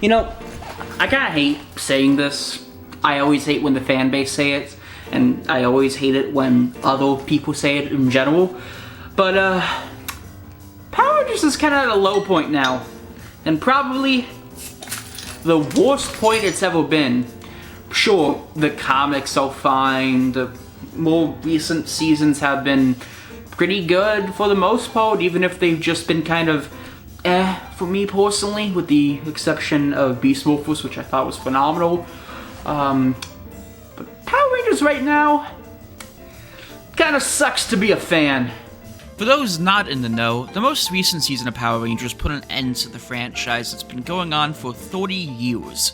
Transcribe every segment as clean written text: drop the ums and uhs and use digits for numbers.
You know, I kinda hate saying this. I always hate when the fan base say it, and I always hate it when other people say it in general. But, Power Rangers is kinda at a low point now. And probably the worst point it's ever been. Sure, the comics are fine, the more recent seasons have been pretty good for the most part, even if they've just been kind of for me personally, with the exception of Beast Morphers, which I thought was phenomenal. But Power Rangers right now kinda sucks to be a fan. For those not in the know, the most recent season of Power Rangers put an end to the franchise that's been going on for 30 years.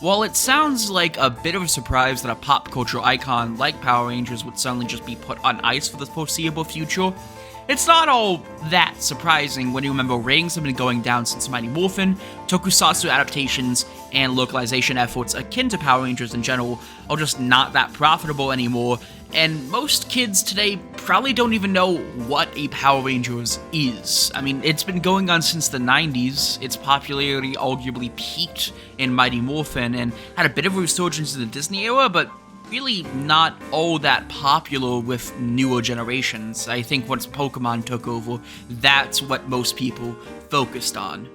While it sounds like a bit of a surprise that a pop culture icon like Power Rangers would suddenly just be put on ice for the foreseeable future, it's not all that surprising when you remember ratings have been going down since Mighty Morphin, tokusatsu adaptations, and localization efforts akin to Power Rangers in general are just not that profitable anymore, and most kids today probably don't even know what a Power Rangers is. I mean, it's been going on since the 90s, its popularity arguably peaked in Mighty Morphin and had a bit of a resurgence in the Disney era, but really not all that popular with newer generations. I think once Pokemon took over, that's what most people focused on.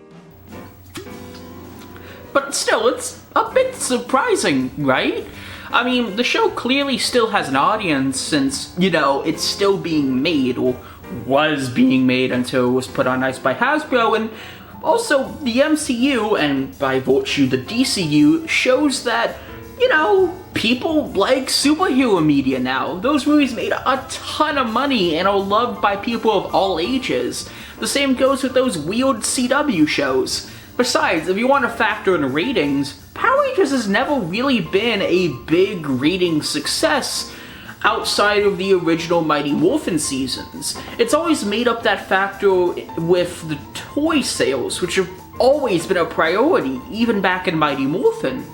But still, it's a bit surprising, right? I mean, the show clearly still has an audience since, it's still being made, or was being made until it was put on ice by Hasbro, and also the MCU, and by virtue the DCU, shows that, people like superhero media now. Those movies made a ton of money and are loved by people of all ages. The same goes with those weird CW shows. Besides, if you want to factor in ratings, Power Rangers has never really been a big rating success outside of the original Mighty Morphin seasons. It's always made up that factor with the toy sales, which have always been a priority, even back in Mighty Morphin.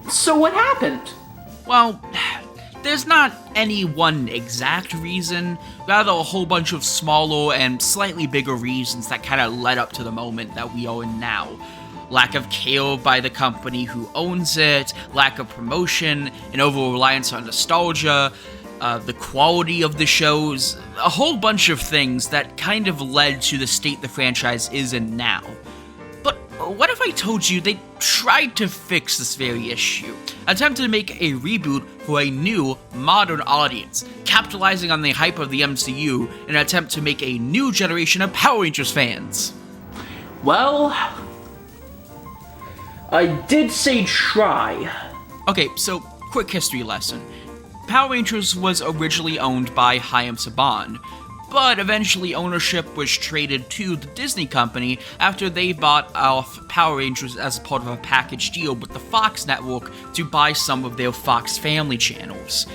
So what happened? Well, there's not any one exact reason, rather a whole bunch of smaller and slightly bigger reasons that kind of led up to the moment that we are in now. Lack of care by the company who owns it, lack of promotion, an over-reliance on nostalgia, the quality of the shows, a whole bunch of things that kind of led to the state the franchise is in now. But what if I told you they tried to fix this very issue? Attempted to make a reboot for a new, modern audience, capitalizing on the hype of the MCU in an attempt to make a new generation of Power Rangers fans. Well, I did say try. Okay, so quick history lesson. Power Rangers was originally owned by Hayao Saban, but eventually ownership was traded to the Disney company after they bought off Power Rangers as part of a package deal with the Fox network to buy some of their Fox Family channels.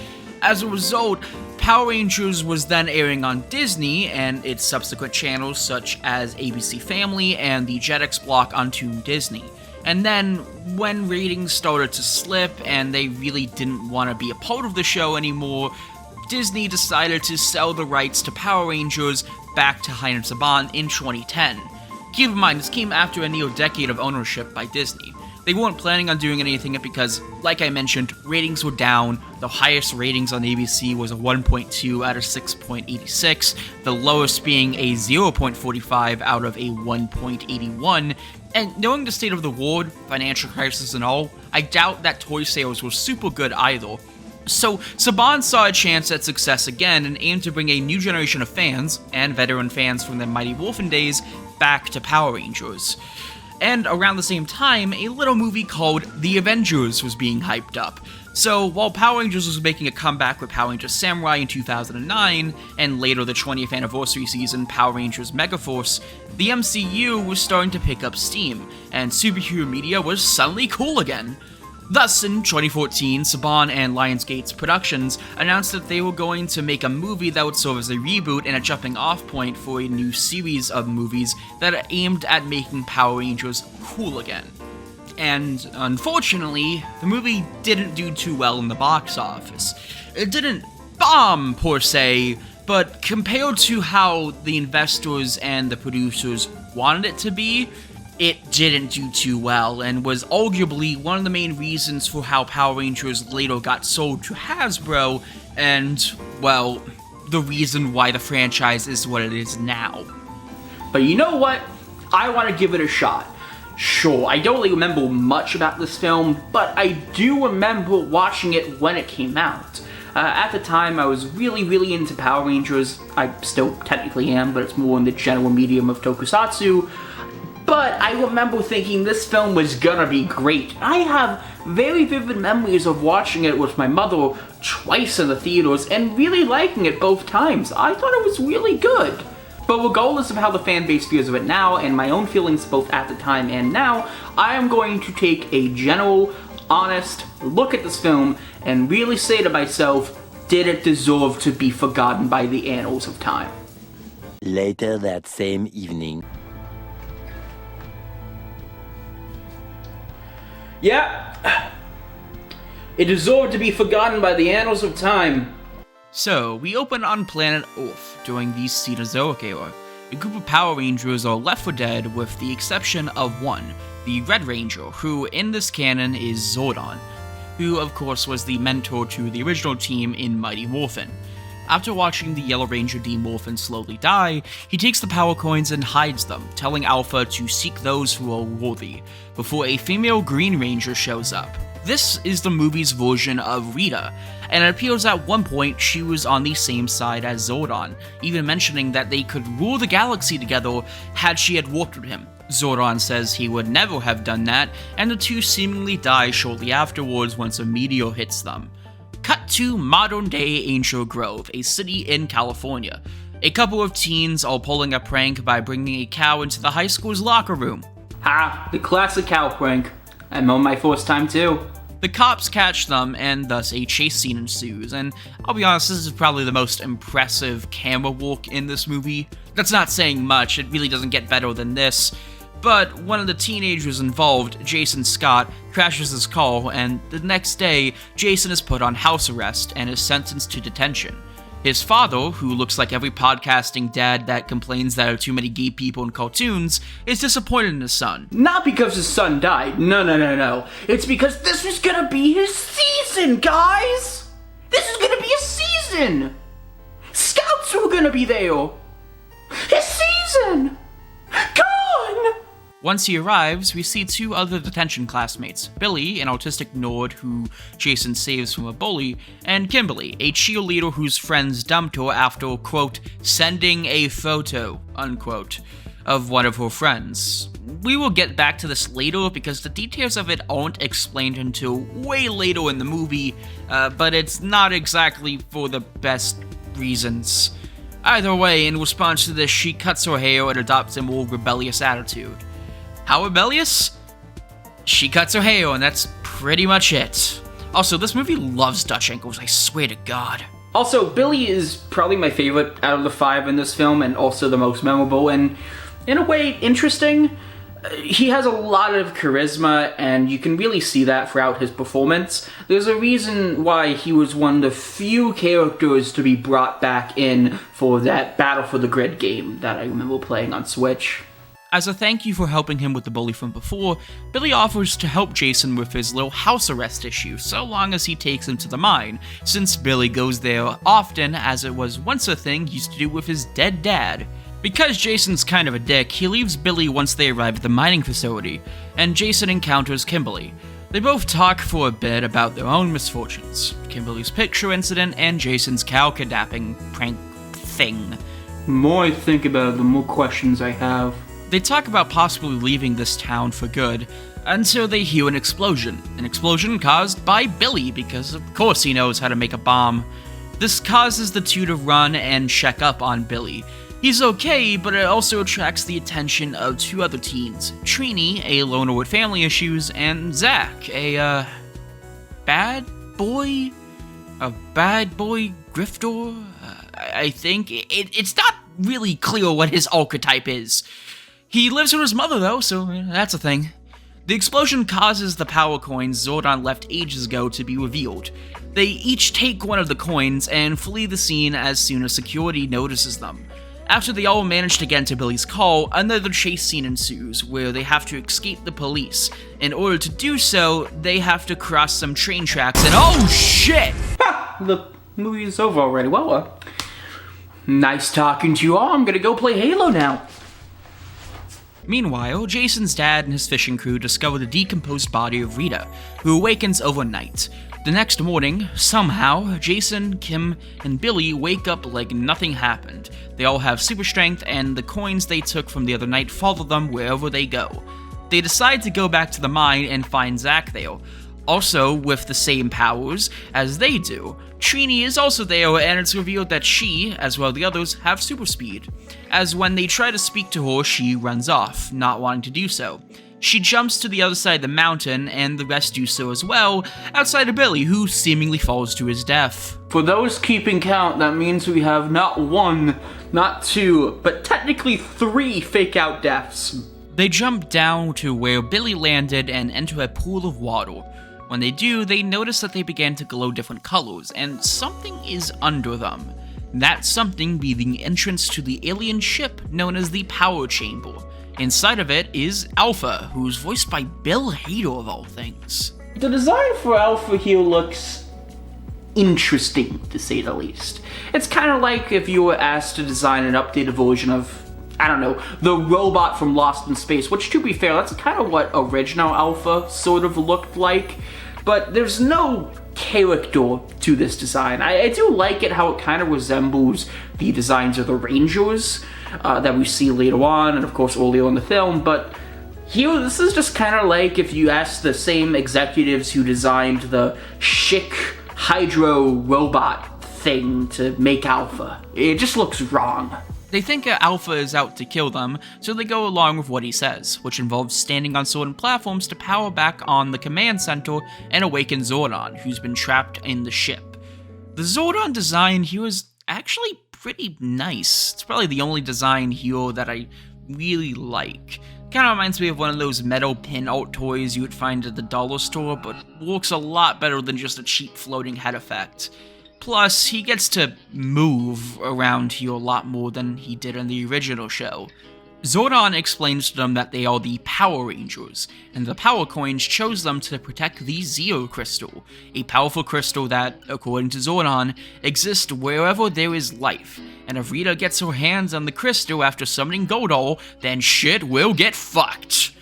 As a result, Power Rangers was then airing on Disney and its subsequent channels such as ABC Family and the Jetix block on Toon Disney. And then, when ratings started to slip and they really didn't want to be a part of the show anymore, Disney decided to sell the rights to Power Rangers back to Hayao Saban in 2010. Keep in mind, this came after a near decade of ownership by Disney. They weren't planning on doing anything because, like I mentioned, ratings were down. The highest ratings on ABC was a 1.2 out of 6.86, the lowest being a 0.45 out of a 1.81, and knowing the state of the world, financial crisis and all, I doubt that toy sales were super good either. So, Saban saw a chance at success again and aimed to bring a new generation of fans, and veteran fans from the Mighty Morphin days, back to Power Rangers. And around the same time, a little movie called The Avengers was being hyped up. So, while Power Rangers was making a comeback with Power Rangers Samurai in 2009, and later the 20th anniversary season Power Rangers Megaforce, the MCU was starting to pick up steam, and superhero media was suddenly cool again. Thus, in 2014, Saban and Lionsgate's Productions announced that they were going to make a movie that would serve as a reboot and a jumping-off point for a new series of movies that are aimed at making Power Rangers cool again. And, unfortunately, the movie didn't do too well in the box office. It didn't bomb, per se, but compared to how the investors and the producers wanted it to be, It didn't do too well, and was arguably one of the main reasons for how Power Rangers later got sold to Hasbro, and, well, the reason why the franchise is what it is now. But you know what? I want to give it a shot. Sure, I don't really remember much about this film, but I do remember watching it when it came out. At the time, I was really into Power Rangers. I still technically am, but it's more in the general medium of tokusatsu. But I remember thinking this film was gonna be great. I have very vivid memories of watching it with my mother twice in the theaters and really liking it both times. I thought it was really good. But regardless of how the fan base feels of it now, and my own feelings both at the time and now, I am going to take a general, honest look at this film and really say to myself, did it deserve to be forgotten by the annals of time? Later that same evening. Yeah, it deserved to be forgotten by the annals of time. So, we open on planet Earth during the Cenozoic era. A group of Power Rangers are left for dead with the exception of one, the Red Ranger, who in this canon is Zordon, who of course was the mentor to the original team in Mighty Morphin. After watching the Yellow Ranger demorph slowly die, he takes the power coins and hides them, telling Alpha to seek those who are worthy, before a female Green Ranger shows up. This is the movie's version of Rita, and it appears at one point she was on the same side as Zordon, even mentioning that they could rule the galaxy together had she had worked with him. Zordon says he would never have done that, and the two seemingly die shortly afterwards once a meteor hits them. Cut to modern-day Angel Grove, a city in California. A couple of teens are pulling a prank by bringing a cow into the high school's locker room. Ha, the classic cow prank. I'm on my first time too. The cops catch them, and thus a chase scene ensues, and I'll be honest, this is probably the most impressive camera work in this movie. That's not saying much, it really doesn't get better than this. But one of the teenagers involved, Jason Scott, crashes his car, and the next day, Jason is put on house arrest and is sentenced to detention. His father, who looks like every podcasting dad that complains there are too many gay people in cartoons, is disappointed in his son. Not because his son died, no. It's because this was gonna be his season, guys! This is gonna be a season! Scouts were gonna be there! His season! Gone! Once he arrives, we see two other detention classmates, Billy, an autistic nerd who Jason saves from a bully, and Kimberly, a cheerleader whose friends dumped her after, quote, sending a photo, unquote, of one of her friends. We will get back to this later because the details of it aren't explained until way later in the movie, but it's not exactly for the best reasons. Either way, in response to this, she cuts her hair and adopts a more rebellious attitude. How rebellious? She cuts her hair, and that's pretty much it. Also, this movie loves Dutch angles, I swear to God. Also, Billy is probably my favorite out of the five in this film, and also the most memorable, and in a way, interesting. He has a lot of charisma, and you can really see that throughout his performance. There's a reason why he was one of the few characters to be brought back in for that Battle for the Grid game that I remember playing on Switch. As a thank you for helping him with the bully from before, Billy offers to help Jason with his little house arrest issue so long as he takes him to the mine, since Billy goes there often as it was once a thing he used to do with his dead dad. Because Jason's kind of a dick, he leaves Billy once they arrive at the mining facility, and Jason encounters Kimberly. They both talk for a bit about their own misfortunes, Kimberly's picture incident and Jason's cow kidnapping prank thing. The more I think about it, the more questions I have. They talk about possibly leaving this town for good, until they hear an explosion caused by Billy, because of course he knows how to make a bomb. This causes the two to run and check up on Billy. He's okay, but it also attracts the attention of two other teens, Trini, a loner with family issues, and Zach, a bad boy grifter? I think. It's not really clear what his archetype is. He lives with his mother, though, so that's a thing. The explosion causes the power coins Zordon left ages ago to be revealed. They each take one of the coins and flee the scene as soon as security notices them. After they all manage to get into Billy's car, another chase scene ensues, where they have to escape the police. In order to do so, they have to cross some train tracks, and oh shit! Ha! The movie is over already. Well, nice talking to you all. I'm gonna go play Halo now. Meanwhile, Jason's dad and his fishing crew discover the decomposed body of Rita, who awakens overnight. The next morning, somehow, Jason, Kim, and Billy wake up like nothing happened. They all have super strength, and the coins they took from the other night follow them wherever they go. They decide to go back to the mine and find Zach there. Also, with the same powers as they do, Trini is also there, and it's revealed that she, as well as the others, have super speed. As when they try to speak to her, she runs off, not wanting to do so. She jumps to the other side of the mountain, and the rest do so as well, outside of Billy, who seemingly falls to his death. For those keeping count, that means we have not one, not two, but technically 3 fake-out deaths. They jump down to where Billy landed and enter a pool of water. When they do, they notice that they begin to glow different colors, and something is under them. That something be the entrance to the alien ship known as the Power Chamber. Inside of it is Alpha, who's voiced by Bill Hader of all things. The design for Alpha here looks interesting, to say the least. It's kind of like if you were asked to design an updated version of, I don't know, the robot from Lost in Space, which, to be fair, that's kind of what original Alpha sort of looked like, but there's no character to this design. I do like it how it kind of resembles the designs of the Rangers that we see later on, and of course earlier in the film, but here, this is just kind of like if you asked the same executives who designed the chic Hydro robot thing to make Alpha. It just looks wrong. They think Alpha is out to kill them, so they go along with what he says, which involves standing on certain platforms to power back on the command center and awaken Zordon, who's been trapped in the ship. The Zordon design here is actually pretty nice. It's probably the only design here that I really like. Kinda reminds me of one of those metal pin art toys you would find at the dollar store, but works a lot better than just a cheap floating head effect. Plus, he gets to move around here a lot more than he did in the original show. Zordon explains to them that they are the Power Rangers, and the Power Coins chose them to protect the Zeo Crystal, a powerful crystal that, according to Zordon, exists wherever there is life, and if Rita gets her hands on the crystal after summoning Godol, then shit will get fucked.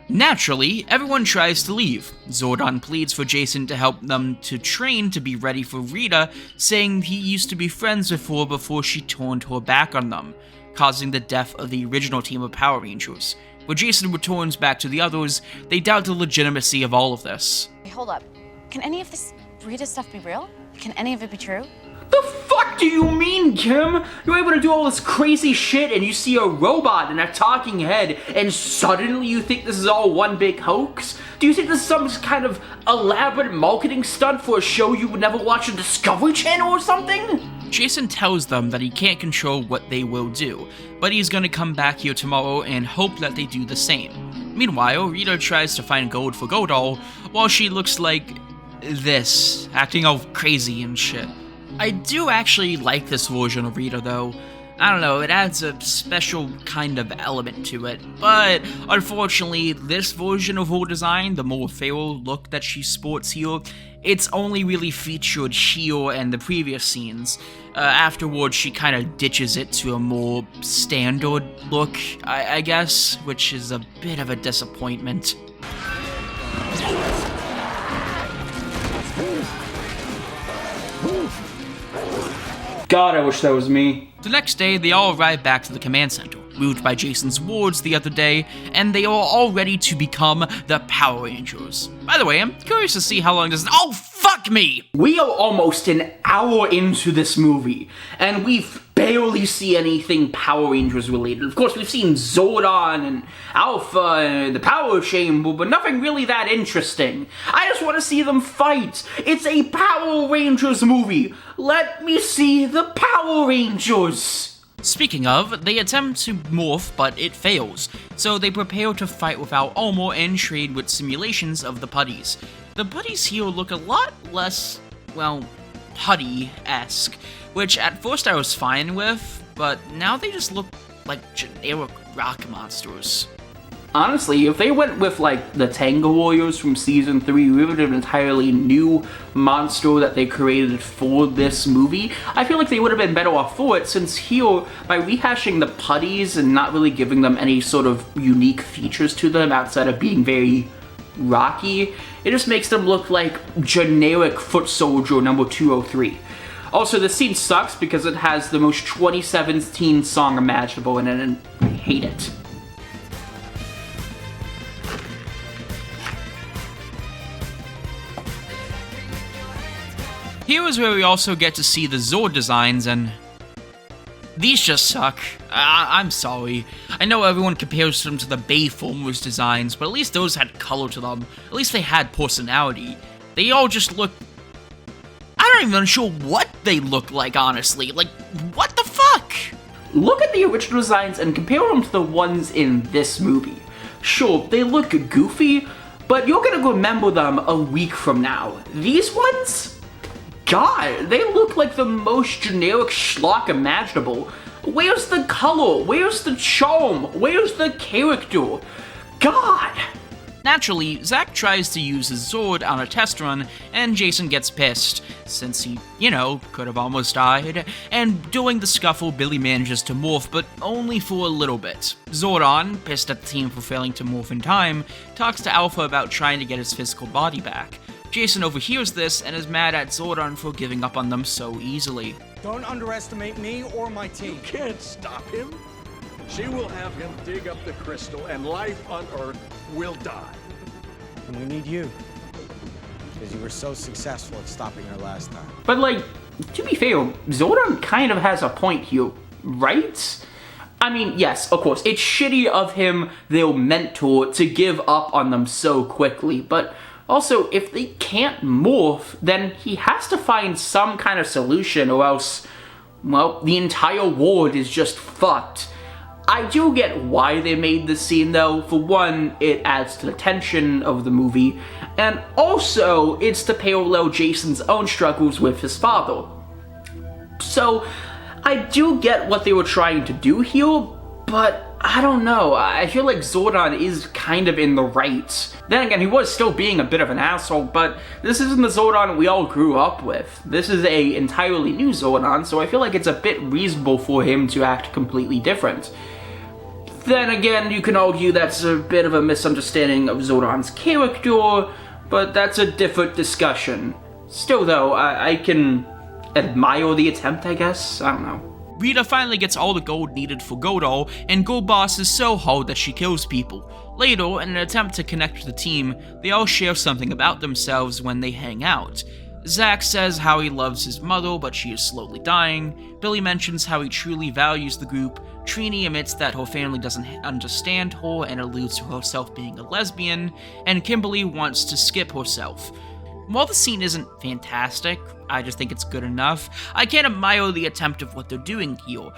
Naturally, everyone tries to leave. Zordon pleads for Jason to help them to train to be ready for Rita, saying he used to be friends with her before she turned her back on them, causing the death of the original team of Power Rangers. When Jason returns back to the others, they doubt the legitimacy of all of this. Hold up. Can any of this Rita stuff be real? Can any of it be true? The fuck do you mean, Kim? You're able to do all this crazy shit and you see a robot and a talking head and suddenly you think this is all one big hoax? Do you think this is some kind of elaborate marketing stunt for a show you would never watch on Discovery Channel or something? Jason tells them that he can't control what they will do, but he's gonna come back here tomorrow and hope that they do the same. Meanwhile, Rita tries to find gold for Godol, while she looks like this, acting all crazy and shit. I do actually like this version of Rita though. I don't know, it adds a special kind of element to it, but unfortunately, this version of her design, the more feral look that she sports here, it's only really featured here and the previous scenes. Afterwards, she kind of ditches it to a more standard look, I guess, which is a bit of a disappointment. God, I wish that was me. The next day, they all arrive back to the command center, moved by Jason's wards the other day, and they are all ready to become the Power Rangers. By the way, I'm curious to see how long this— oh, fuck me! We are almost an hour into this movie, and we've barely see anything Power Rangers related. Of course, we've seen Zordon and Alpha and the Power Chamber, but nothing really that interesting. I just want to see them fight. It's a Power Rangers movie. Let me see the Power Rangers. Speaking of, they attempt to morph, but it fails, so they prepare to fight without armor and trade with simulations of the putties. The putties here look a lot less, well, putty-esque, which at first I was fine with, but now they just look like generic rock monsters. Honestly, if they went with, like, the Tango Warriors from Season 3, we would have an entirely new monster that they created for this movie. I feel like they would have been better off for it, since here, by rehashing the putties and not really giving them any sort of unique features to them outside of being very rocky, it just makes them look like generic Foot Soldier number 203. Also, this scene sucks because it has the most 2017 song imaginable in it, and I hate it. Here is where we also get to see the Zord designs, and these just suck. I'm sorry. I know everyone compares them to the Bayformers designs, but at least those had color to them. At least they had personality. They all just look... I'm not even sure what they look like, honestly. Like, what the fuck? Look at the original designs and compare them to the ones in this movie. Sure, they look goofy, but you're gonna remember them a week from now. These ones? God, they look like the most generic schlock imaginable. Where's the color? Where's the charm? Where's the character? God! Naturally, Zack tries to use his Zord on a test run, and Jason gets pissed, since he, could have almost died. And during the scuffle, Billy manages to morph, but only for a little bit. Zordon, pissed at the team for failing to morph in time, talks to Alpha about trying to get his physical body back. Jason overhears this and is mad at Zordon for giving up on them so easily. Don't underestimate me or my team. You can't stop him. She will have him dig up the crystal, and life on Earth will die. And we need you. Because you were so successful at stopping her last time. But, like, to be fair, Zordon kind of has a point here, right? I mean, yes, of course, it's shitty of him, their mentor, to give up on them so quickly, but also, if they can't morph, then he has to find some kind of solution, or else, well, the entire world is just fucked. I do get why they made this scene, though. For one, it adds to the tension of the movie, and also, it's to parallel Jason's own struggles with his father. So, I do get what they were trying to do here, but I don't know, I feel like Zordon is kind of in the right. Then again, he was still being a bit of an asshole, but this isn't the Zordon we all grew up with. This is an entirely new Zordon, so I feel like it's a bit reasonable for him to act completely different. Then again, you can argue that's a bit of a misunderstanding of Zordon's character, but that's a different discussion. Still though, I can admire the attempt, I guess? I don't know. Rita finally gets all the gold needed for Godol, and Gold Boss is so hard that she kills people. Later, in an attempt to connect with the team, they all share something about themselves when they hang out. Zack says how he loves his mother, but she is slowly dying. Billy mentions how he truly values the group. Trini admits that her family doesn't understand her and alludes to herself being a lesbian, and Kimberly wants to skip herself. While the scene isn't fantastic, I just think it's good enough, I can admire the attempt of what they're doing here,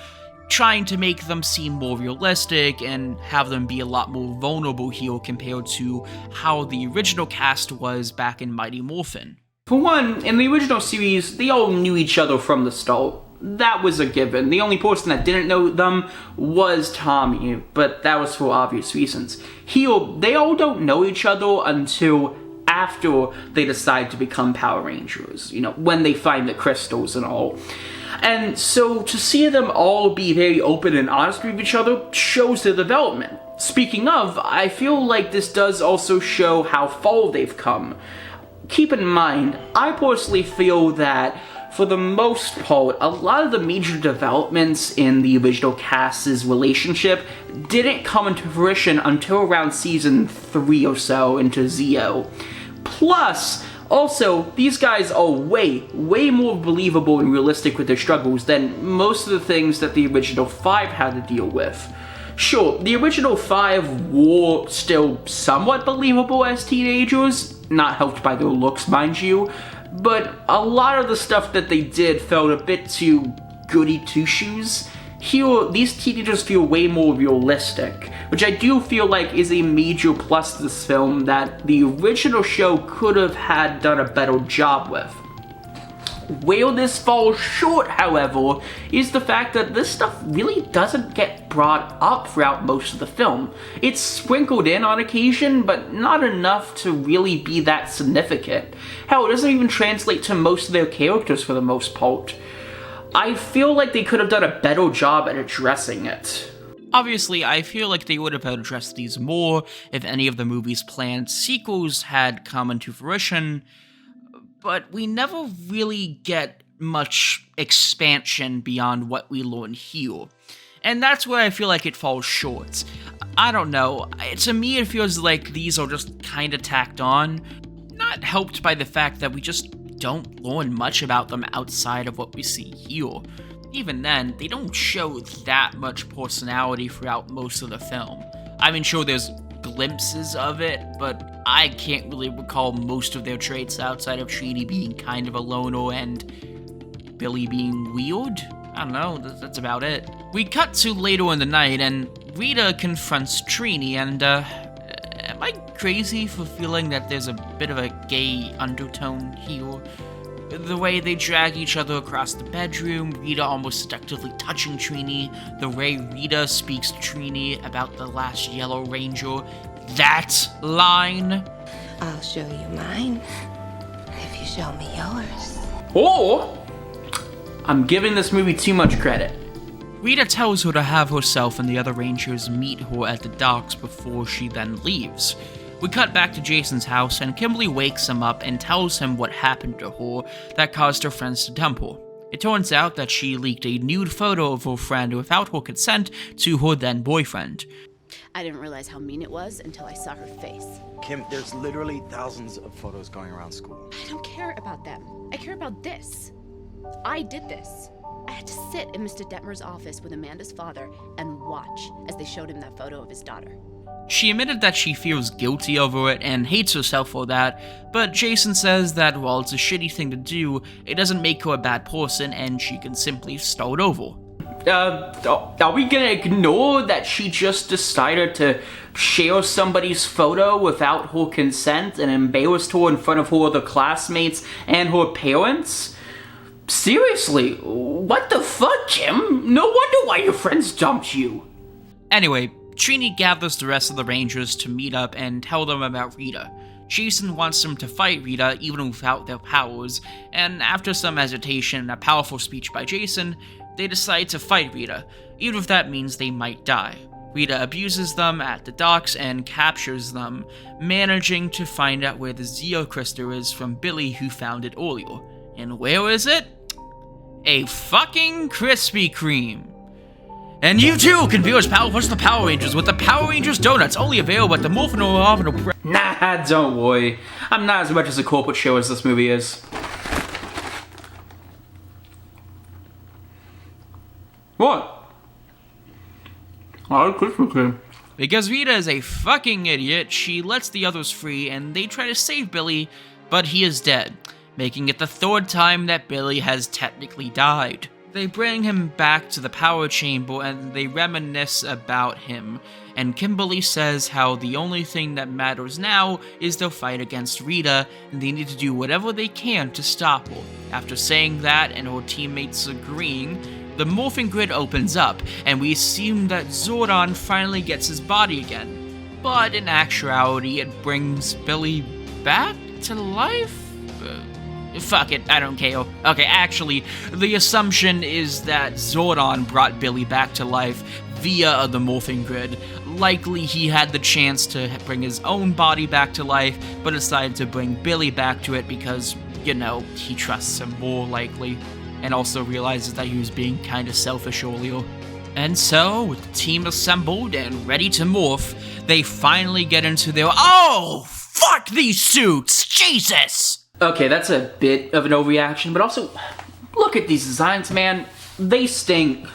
trying to make them seem more realistic and have them be a lot more vulnerable here compared to how the original cast was back in Mighty Morphin. For one, in the original series, they all knew each other from the start. That was a given. The only person that didn't know them was Tommy, but that was for obvious reasons. Here, they all don't know each other until after they decide to become Power Rangers, when they find the crystals and all. And so to see them all be very open and honest with each other shows their development. Speaking of, I feel like this does also show how far they've come. Keep in mind, I personally feel that for the most part, a lot of the major developments in the original cast's relationship didn't come into fruition until around season 3 or so into Zeo. Plus, also, these guys are way more believable and realistic with their struggles than most of the things that the original 5 had to deal with. Sure, the original 5 were still somewhat believable as teenagers, not helped by their looks, mind you, but a lot of the stuff that they did felt a bit too goody two-shoes. Here, these teenagers feel way more realistic, which I do feel like is a major plus to this film that the original show could have had done a better job with. Where this falls short, however, is the fact that this stuff really doesn't get brought up throughout most of the film. It's sprinkled in on occasion, but not enough to really be that significant. Hell, it doesn't even translate to most of their characters for the most part. I feel like they could have done a better job at addressing it. Obviously, I feel like they would have addressed these more if any of the movie's planned sequels had come into fruition, but we never really get much expansion beyond what we learn here. And that's where I feel like it falls short. I don't know, to me it feels like these are just kinda tacked on, not helped by the fact that we just don't learn much about them outside of what we see here. Even then, they don't show that much personality throughout most of the film. I mean, sure, there's glimpses of it, but I can't really recall most of their traits outside of Trini being kind of a loner and Billy being weird. I don't know, that's about it. We cut to later in the night, and Rita confronts Trini, and, am I crazy for feeling that there's a bit of a gay undertone here? The way they drag each other across the bedroom, Rita almost seductively touching Trini, the way Rita speaks to Trini about the last Yellow Ranger, that line. I'll show you mine if you show me yours. Or, I'm giving this movie too much credit. Rita tells her to have herself and the other Rangers meet her at the docks before she then leaves. We cut back to Jason's house, and Kimberly wakes him up and tells him what happened to her that caused her friends to dump her. It turns out that she leaked a nude photo of her friend without her consent to her then boyfriend. I didn't realize how mean it was until I saw her face. Kim, there's literally thousands of photos going around school. I don't care about them. I care about this. I did this. I had to sit in Mr. Detmer's office with Amanda's father and watch as they showed him that photo of his daughter. She admitted that she feels guilty over it and hates herself for that, but Jason says that while it's a shitty thing to do, it doesn't make her a bad person and she can simply start over. Are we gonna ignore that she just decided to share somebody's photo without her consent and embarrassed her in front of her other classmates and her parents? Seriously, what the fuck, Kim? No wonder why your friends dumped you. Anyway, Trini gathers the rest of the Rangers to meet up and tell them about Rita. Jason wants them to fight Rita even without their powers, and after some hesitation and a powerful speech by Jason, they decide to fight Rita, even if that means they might die. Rita abuses them at the docks and captures them, managing to find out where the Zeo crystal is from Billy, who found it earlier. And where is it? A fucking Krispy Kreme. And you too can view us watch the Power Rangers with the Power Rangers Donuts, only available at the Morphin' Nah, don't worry. I'm not as much as a corporate show as this movie is. What? I like Krispy Kreme. Because Rita is a fucking idiot, she lets the others free and they try to save Billy, but he is dead, making it the third time that Billy has technically died. They bring him back to the power chamber and they reminisce about him, and Kimberly says how the only thing that matters now is their fight against Rita, and they need to do whatever they can to stop her. After saying that and her teammates agreeing, the morphing grid opens up, and we assume that Zordon finally gets his body again. But in actuality, it brings Billy back to life? Fuck it, I don't care. Okay, actually, the assumption is that Zordon brought Billy back to life via the morphing grid. Likely he had the chance to bring his own body back to life, but decided to bring Billy back to it because, you know, he trusts him more likely, and also realizes that he was being kinda selfish earlier. And so, with the team assembled and ready to morph, they finally get into their— oh, fuck these suits! Jesus! Okay, that's a bit of an overreaction, but also, look at these designs, man. They stink.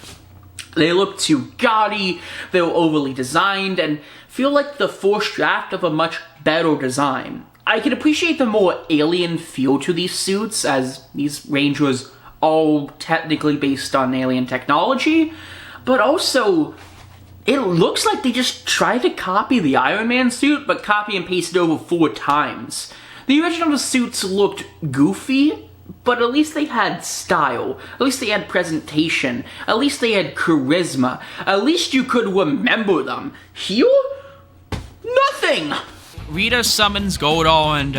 They look too gaudy, they're overly designed, and feel like the first draft of a much better design. I can appreciate the more alien feel to these suits, as these Rangers all technically based on alien technology, but also, it looks like they just tried to copy the Iron Man suit, but copy and paste it over 4 times. The original suits looked goofy, but at least they had style. At least they had presentation. At least they had charisma. At least you could remember them. Here? Nothing! Rita summons Goldall and,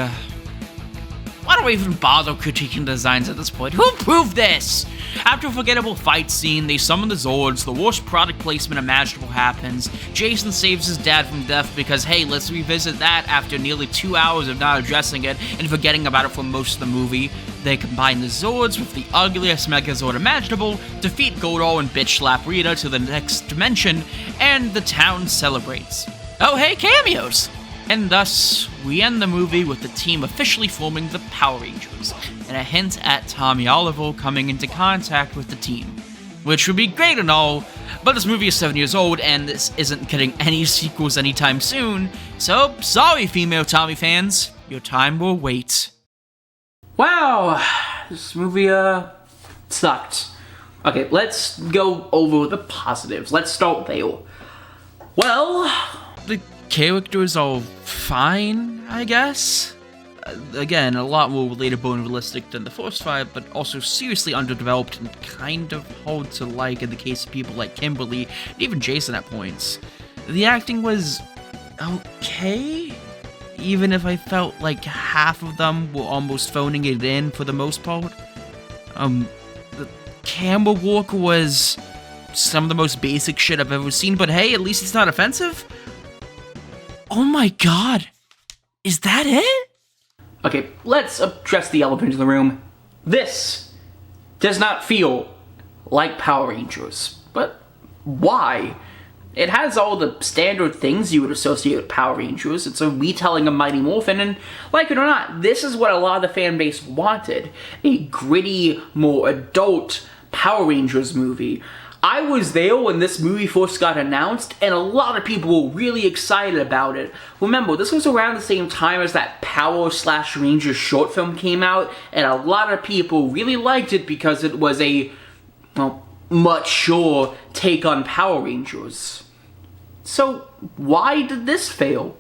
why do we even bother critiquing designs at this point? Who approved this? After a forgettable fight scene, they summon the Zords, the worst product placement imaginable happens, Jason saves his dad from death because, hey, let's revisit that after nearly 2 hours of not addressing it and forgetting about it for most of the movie. They combine the Zords with the ugliest Megazord imaginable, defeat Goldall and bitch slap Rita to the next dimension, and the town celebrates. Oh hey, cameos! And thus, we end the movie with the team officially forming the Power Rangers, and a hint at Tommy Oliver coming into contact with the team. Which would be great and all, but this movie is 7 years old, and this isn't getting any sequels anytime soon, so sorry female Tommy fans, your time will wait. Wow, this movie, sucked. Okay, let's go over the positives. Let's start there. Well, The characters are fine, I guess. Again, a lot more relatable and realistic than the first five, but also seriously underdeveloped and kind of hard to like in the case of people like Kimberly, and even Jason at points. The acting was okay, even if I felt like half of them were almost phoning it in for the most part. The camera work was some of the most basic shit I've ever seen, but hey, at least it's not offensive. Oh my god, is that it? okay, let's address the elephant in the room. This does not feel like Power Rangers. But why? It has all the standard things you would associate with Power Rangers. It's a retelling of Mighty Morphin, and like it or not, this is what a lot of the fan base wanted. A gritty, more adult Power Rangers movie. I was there when this movie first got announced, and a lot of people were really excited about it. Remember, this was around the same time as that Power/Rangers short film came out, and a lot of people really liked it because it was a, well, mature take on Power Rangers. So, why did this fail?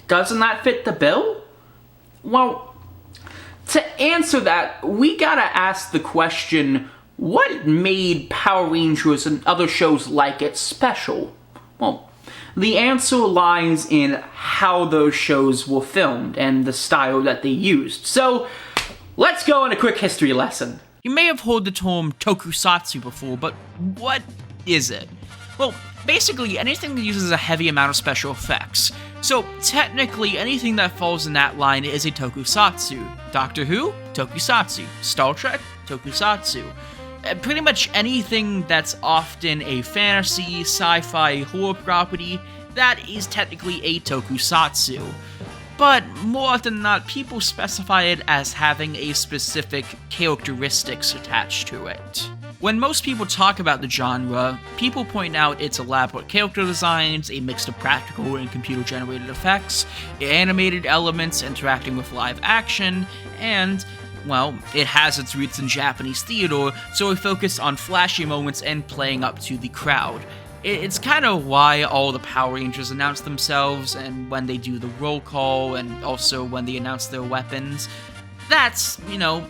Doesn't that fit the bill? Well, to answer that, we gotta ask the question, what made Power Rangers and other shows like it special? Well, the answer lies in how those shows were filmed and the style that they used. So, let's go on a quick history lesson. You may have heard the term tokusatsu before, but what is it? Well, basically anything that uses a heavy amount of special effects. So technically anything that falls in that line is a tokusatsu. Doctor Who? Tokusatsu. Star Trek? Tokusatsu. Pretty much anything that's often a fantasy, sci-fi, horror property, that is technically a tokusatsu. But more often than not, people specify it as having a specific characteristics attached to it. When most people talk about the genre, people point out its elaborate character designs, a mix of practical and computer-generated effects, animated elements interacting with live action, and, well, it has its roots in Japanese theater, so we focus on flashy moments and playing up to the crowd. It's kind of why all the Power Rangers announce themselves, and when they do the roll call, and also when they announce their weapons. That's,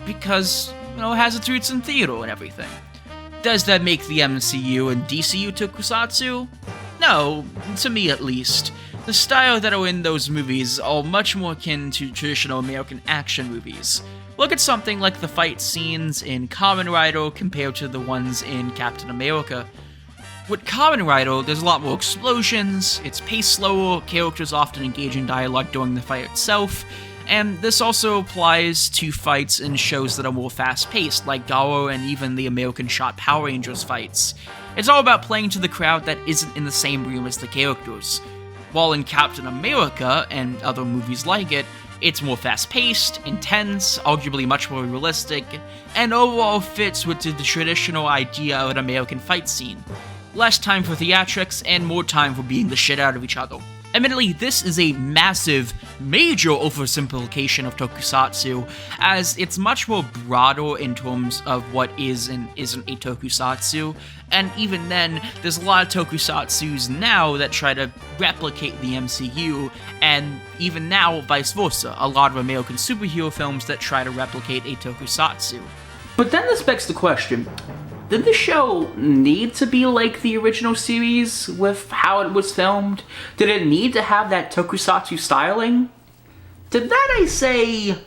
because, it has its roots in theater and everything. Does that make the MCU and DCU tokusatsu? No, to me at least. The style that are in those movies are much more akin to traditional American action movies. Look at something like the fight scenes in Kamen Rider compared to the ones in Captain America. With Kamen Rider, there's a lot more explosions, it's paced slower, characters often engage in dialogue during the fight itself, and this also applies to fights in shows that are more fast-paced, like Garo and even the American-shot Power Rangers fights. It's all about playing to the crowd that isn't in the same room as the characters. While in Captain America, and other movies like it, it's more fast-paced, intense, arguably much more realistic, and overall fits with the traditional idea of an American fight scene. Less time for theatrics, and more time for beating the shit out of each other. Admittedly, this is a massive, major oversimplification of tokusatsu, as it's much more broader in terms of what is and isn't a tokusatsu, and even then, there's a lot of tokusatsus now that try to replicate the MCU, and even now, vice versa, a lot of American superhero films that try to replicate a tokusatsu. But then this begs the question, did the show need to be like the original series with how it was filmed? Did it need to have that tokusatsu styling? To that I say,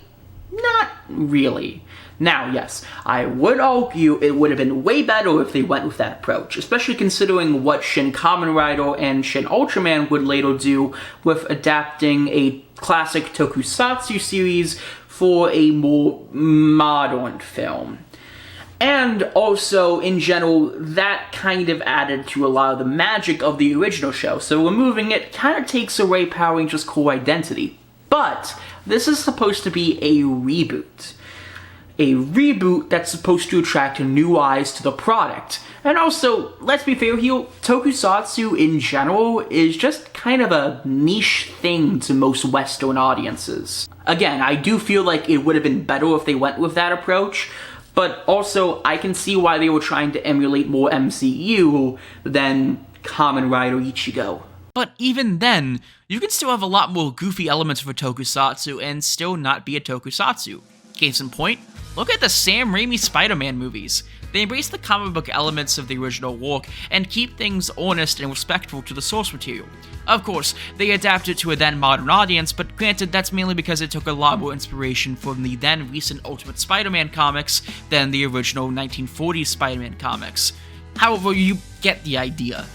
not really. Now, yes, I would argue it would have been way better if they went with that approach, especially considering what Shin Kamen Rider and Shin Ultraman would later do with adapting a classic tokusatsu series for a more modern film. And also, in general, that kind of added to a lot of the magic of the original show, so removing it kind of takes away Power Rangers' core identity. But this is supposed to be a reboot. A reboot that's supposed to attract new eyes to the product. And also, let's be fair here, tokusatsu in general is just kind of a niche thing to most Western audiences. Again, I do feel like it would have been better if they went with that approach, but also I can see why they were trying to emulate more MCU than Kamen Rider Ichigo. But even then, you can still have a lot more goofy elements of a tokusatsu and still not be a tokusatsu. Case in point, look at the Sam Raimi Spider-Man movies. They embrace the comic book elements of the original work and keep things honest and respectful to the source material. Of course, they adapt it to a then modern audience, but granted, that's mainly because it took a lot more inspiration from the then recent Ultimate Spider-Man comics than the original 1940s Spider-Man comics. However, you get the idea.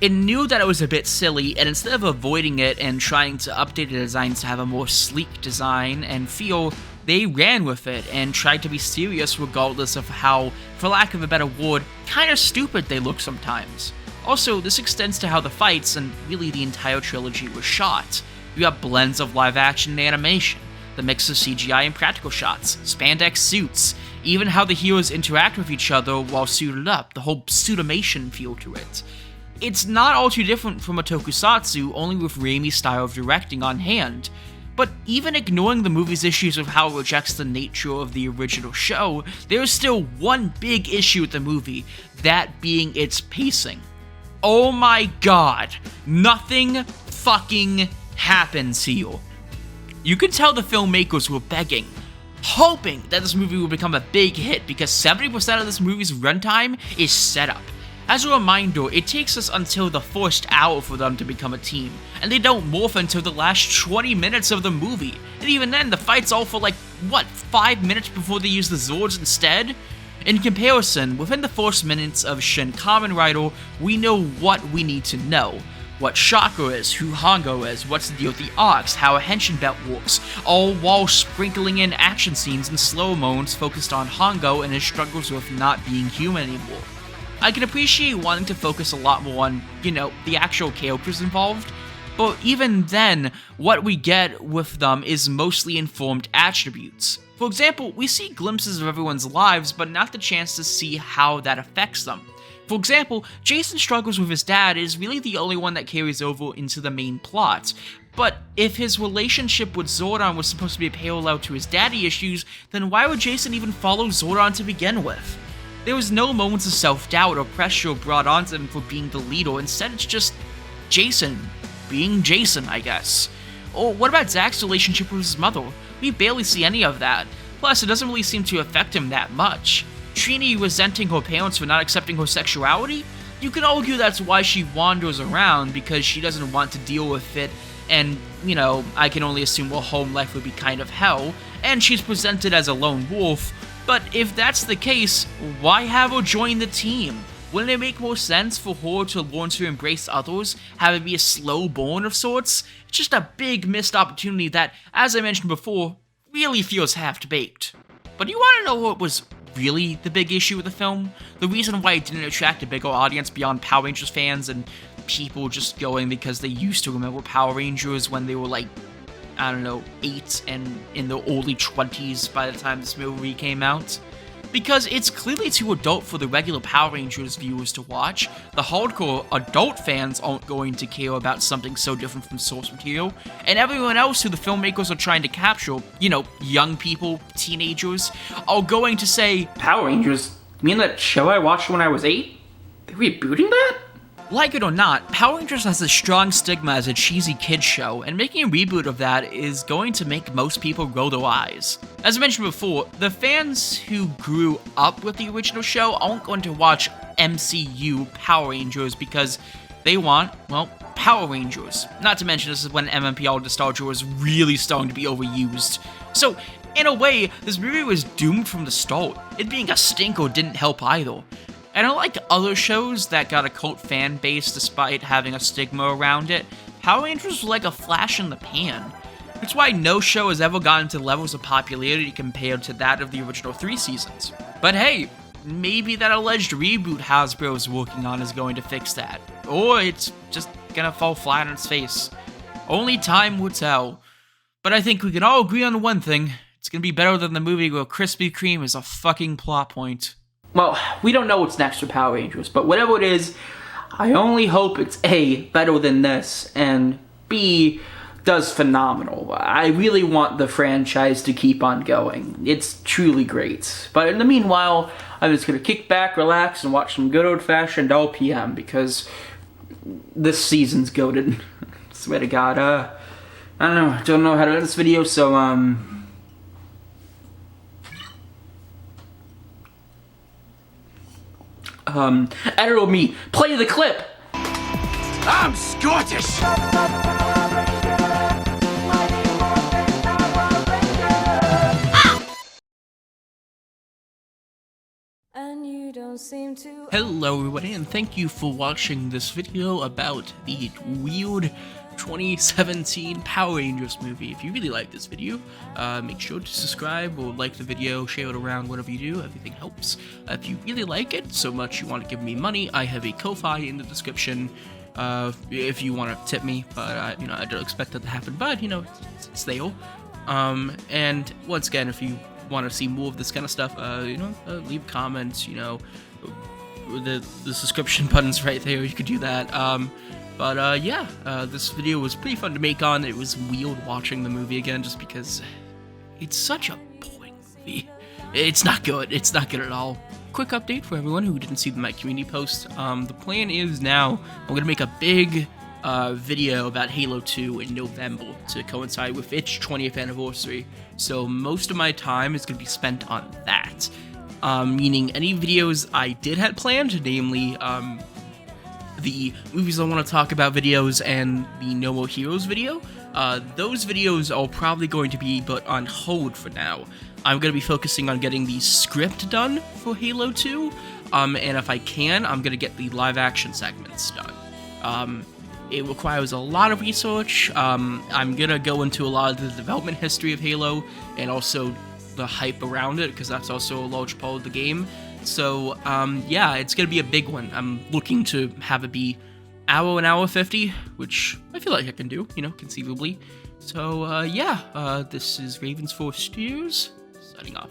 It knew that it was a bit silly, and instead of avoiding it and trying to update the designs to have a more sleek design and feel, they ran with it and tried to be serious regardless of how, for lack of a better word, kinda stupid they look sometimes. Also, this extends to how the fights, and really the entire trilogy, was shot. You have blends of live action and animation, the mix of CGI and practical shots, spandex suits, even how the heroes interact with each other while suited up, the whole suitimation feel to it. It's not all too different from a tokusatsu, only with Raimi's style of directing on hand. But even ignoring the movie's issues of how it rejects the nature of the original show, there is still one big issue with the movie, that being its pacing. Oh my god, nothing fucking happens here. You could tell the filmmakers were begging, hoping that this movie would become a big hit because 70% of this movie's runtime is setup. As a reminder, it takes us until the first hour for them to become a team, and they don't morph until the last 20 minutes of the movie, and even then the fight's all for 5 minutes before they use the Zords instead? In comparison, within the first minutes of Shin Kamen Rider, we know what we need to know. What Chakra is, who Hongo is, what's the deal with the Ox, how a Henshin belt works, all while sprinkling in action scenes and slow moments focused on Hongo and his struggles with not being human anymore. I can appreciate wanting to focus a lot more on, the actual characters involved, but even then, what we get with them is mostly informed attributes. For example, we see glimpses of everyone's lives, but not the chance to see how that affects them. For example, Jason's struggles with his dad is really the only one that carries over into the main plot. But if his relationship with Zordon was supposed to be a parallel to his daddy issues, then why would Jason even follow Zordon to begin with? There was no moments of self-doubt or pressure brought onto him for being the leader, instead it's just Jason being Jason, I guess. Or what about Zach's relationship with his mother? We barely see any of that. Plus, it doesn't really seem to affect him that much. Trini resenting her parents for not accepting her sexuality? You can argue that's why she wanders around, because she doesn't want to deal with it, and, I can only assume her home life would be kind of hell, and she's presented as a lone wolf. But if that's the case, why have her join the team? Wouldn't it make more sense for her to learn to embrace others, have it be a slow burn of sorts? It's just a big missed opportunity that, as I mentioned before, really feels half-baked. But do you want to know what was really the big issue with the film? The reason why it didn't attract a bigger audience beyond Power Rangers fans and people just going because they used to remember Power Rangers when they were 8 and in their early 20s by the time this movie came out? because it's clearly too adult for the regular Power Rangers viewers to watch. The hardcore adult fans aren't going to care about something so different from source material, and everyone else who the filmmakers are trying to capture, young people, teenagers, are going to say, Power Rangers? You mean that show I watched when I was 8? They're rebooting that? like it or not, Power Rangers has a strong stigma as a cheesy kids show, and making a reboot of that is going to make most people roll their eyes. As I mentioned before, the fans who grew up with the original show aren't going to watch MCU Power Rangers because they want, well, Power Rangers. Not to mention this is when MMPR nostalgia was really starting to be overused. So, in a way, this movie was doomed from the start. It being a stinker didn't help either. And unlike other shows that got a cult fan base despite having a stigma around it, Power Rangers was like a flash in the pan. That's why no show has ever gotten to levels of popularity compared to that of the original 3 seasons. But hey, maybe that alleged reboot Hasbro is working on is going to fix that. Or it's just gonna fall flat on its face. Only time will tell. But I think we can all agree on one thing. It's gonna be better than the movie where Krispy Kreme is a fucking plot point. Well, we don't know what's next for Power Rangers, but whatever it is, I only hope it's A, better than this, and B, does phenomenal. I really want the franchise to keep on going. It's truly great. But in the meanwhile, I'm just gonna kick back, relax, and watch some good old-fashioned LPM, because this season's goated. Swear to God, I don't know how to end this video, so, editor me, play the clip! I'm Scottish! And you don't seem to. Hello everybody, and thank you for watching this video about the weird 2017 Power Rangers movie. If you really like this video, make sure to subscribe or like the video, share it around, whatever you do, everything helps. If you really like it so much you want to give me money, I have a Ko-Fi in the description if you want to tip me, but I don't expect that to happen, but it's there. And once again, if you want to see more of this kind of stuff, leave comments, the subscription button's right there, you could do that. But this video was pretty fun to make on. It was weird watching the movie again just because it's such a boring movie. It's not good. It's not good at all. Quick update for everyone who didn't see my community post. The plan is now I'm going to make a big video about Halo 2 in November to coincide with its 20th anniversary. So most of my time is going to be spent on that. Meaning any videos I did have planned, namely the movies I want to talk about videos and the No More Heroes video, those videos are probably going to be put on hold for now. I'm going to be focusing on getting the script done for Halo 2, and if I can, I'm going to get the live action segments done. It requires a lot of research. I'm going to go into a lot of the development history of Halo and also the hype around it, because that's also a large part of the game. So, it's gonna be a big one. I'm looking to have it be an hour 50, which I feel like I can do, conceivably. So, this is Ravensforth Studios, signing off.